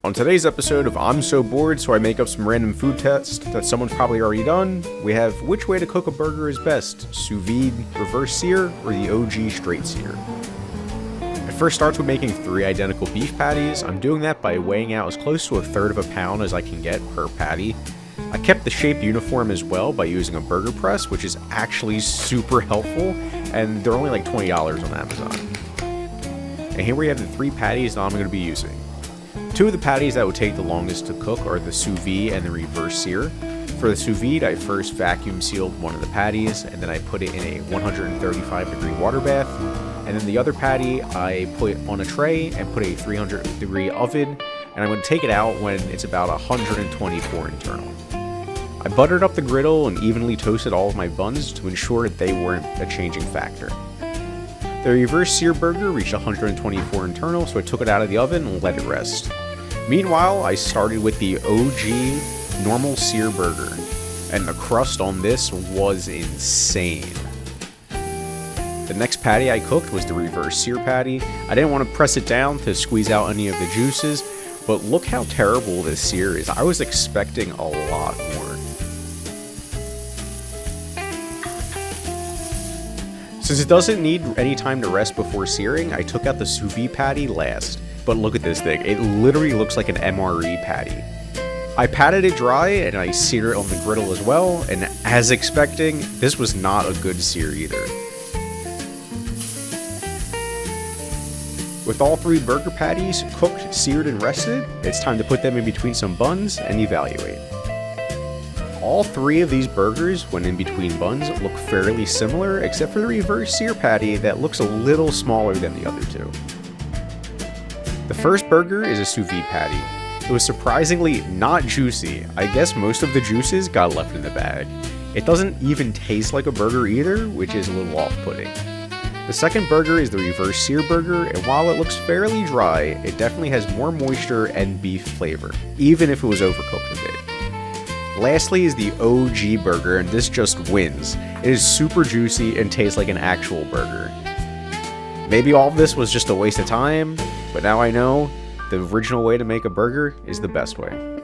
On today's episode of I'm So Bored, so I make up some random food test that someone's probably already done, we have which way to cook a burger is best, Sous Vide, Reverse Sear, or the OG Straight Sear. It first starts with making 3 identical beef patties. I'm doing that by weighing out as close to 1/3 of a pound as I can get per patty. I kept the shape uniform as well by using a burger press, which is actually super helpful, and they're only like $20 on Amazon. And here we have the 3 patties that I'm going to be using. 2 of the patties that would take the longest to cook are the Sous Vide and the Reverse Sear. For the Sous Vide, I first vacuum sealed one of the patties, and then I put it in a 135-degree water bath. And then the other patty, I put on a tray and put a 300-degree oven, and I'm going to take it out when it's about 124 internal. I buttered up the griddle and evenly toasted all of my buns to ensure that they weren't a changing factor. The Reverse Sear burger reached 124 internal, so I took it out of the oven and let it rest. Meanwhile, I started with the OG normal sear burger, and the crust on this was insane. The next patty I cooked was the Reverse Sear patty. I didn't want to press it down to squeeze out any of the juices, but look how terrible this sear is. I was expecting a lot more. Since it doesn't need any time to rest before searing, I took out the Sous Vide patty last. But look at this thing, it literally looks like an MRE patty. I patted it dry and I seared it on the griddle as well, and as expecting, this was not a good sear either. With all 3 burger patties cooked, seared, and rested, it's time to put them in between some buns and evaluate. All 3 of these burgers, when in between buns, look fairly similar, except for the Reverse Sear patty that looks a little smaller than the other 2. The first burger is a Sous Vide patty. It was surprisingly not juicy. I guess most of the juices got left in the bag. It doesn't even taste like a burger either, which is a little off-putting. The second burger is the Reverse Sear burger, and while it looks fairly dry, it definitely has more moisture and beef flavor, even if it was overcooked a bit. Lastly is the OG burger, and this just wins. It is super juicy and tastes like an actual burger. Maybe all of this was just a waste of time, but now I know the original way to make a burger is the best way.